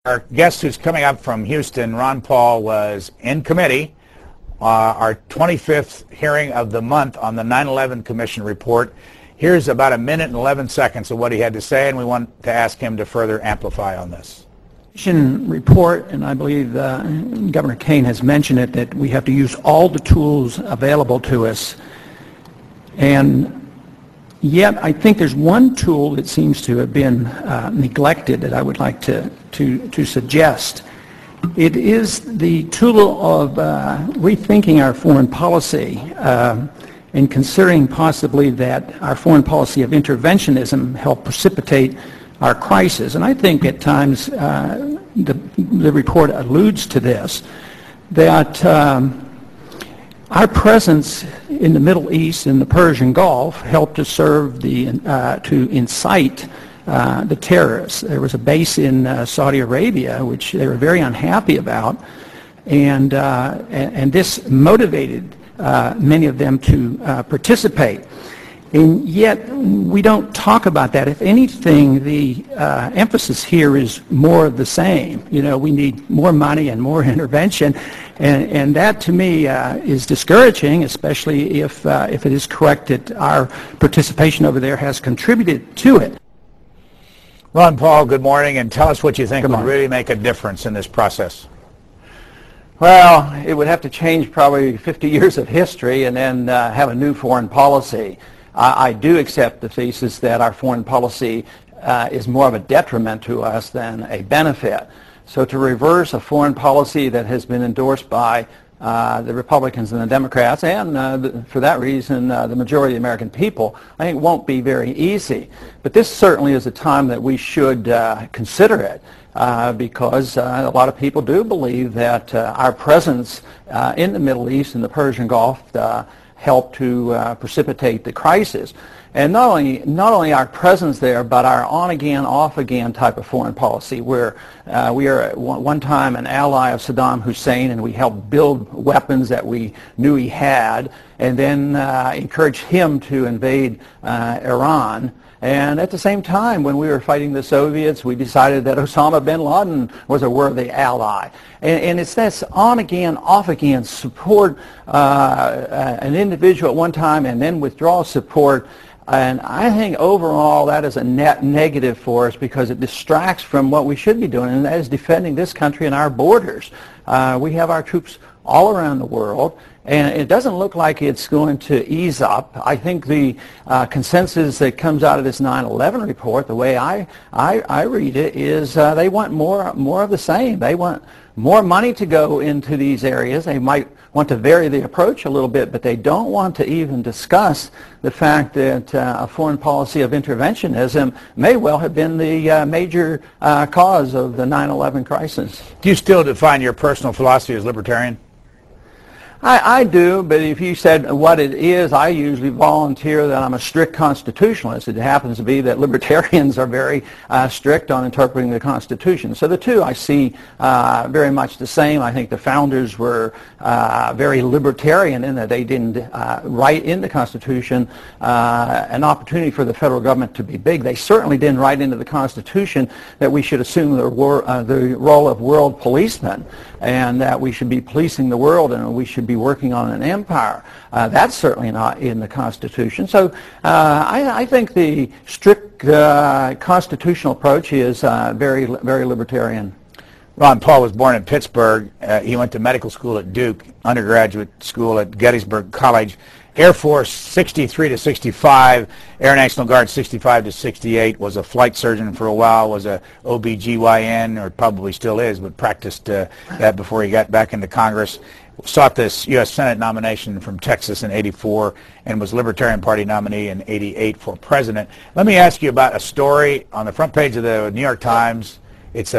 Our guest who's coming up from Houston, Ron Paul, was in committee, our 25th hearing of the month on the 9/11 Commission report. Here's about a minute and 11 seconds of what he had to say, and we want to ask him to further amplify on this. Commission report, and I believe Governor Kane has mentioned it, that we have to use all the tools available to us. And yet, I think there's one tool that seems to have been neglected that I would like to suggest. It is the tool of rethinking our foreign policy and considering possibly that our foreign policy of interventionism helped precipitate our crisis. And I think at times the report alludes to this, that our presence in the Middle East and the Persian Gulf helped to serve to incite the terrorists. There was a base in Saudi Arabia which they were very unhappy about, and this motivated many of them to participate. And yet we don't talk about that. If anything, the emphasis here is more of the same. You know, we need more money and more intervention, and that to me is discouraging, especially if it is correct that our participation over there has contributed to it. Ron Paul, good morning, and tell us what you think would really make a difference in this process. Well, it would have to change probably 50 years of history and then have a new foreign policy. I do accept the thesis that our foreign policy is more of a detriment to us than a benefit. So to reverse a foreign policy that has been endorsed by the Republicans and the Democrats, and for that reason the majority of the American people, I think won't be very easy. But this certainly is a time that we should consider it. Because a lot of people do believe that our presence in the Middle East and the Persian Gulf helped to precipitate the crisis. And not only our presence there, but our on-again, off-again type of foreign policy, where we are at one time an ally of Saddam Hussein, and we helped build weapons that we knew he had, and then encouraged him to invade Iran. And at the same time, when we were fighting the Soviets, we decided that Osama bin Laden was a worthy ally. And it's this on-again, off-again support an individual at one time and then withdraw support. And I think overall that is a net negative for us because it distracts from what we should be doing, and that is defending this country and our borders. We have our troops all around the world, and it doesn't look like it's going to ease up. I think the consensus that comes out of this 9/11 report, the way I read it, is they want more of the same. They want more money to go into these areas. They might want to vary the approach a little bit, but they don't want to even discuss the fact that a foreign policy of interventionism may well have been the major cause of the 9/11 crisis. Do you still define your personal philosophy as libertarian? I do, but if you said what it is, I usually volunteer that I'm a strict constitutionalist. It happens to be that libertarians are very strict on interpreting the Constitution. So the two I see very much the same. I think the founders were very libertarian in that they didn't write in the Constitution an opportunity for the federal government to be big. They certainly didn't write into the Constitution that we should assume the role of world policemen, and that we should be policing the world and we should be working on an empire. That's certainly not in the Constitution. So I think the strict constitutional approach is very libertarian. Ron Paul was born in Pittsburgh. He went to medical school at Duke, undergraduate school at Gettysburg College, Air Force 63 to 65, Air National Guard 65 to 68, was a flight surgeon for a while, was a OBGYN, or probably still is, but practiced that before he got back into Congress. Sought this U.S. Senate nomination from Texas in '84 and was Libertarian Party nominee in '88 for president. Let me ask you about a story on the front page of the New York Times. It's a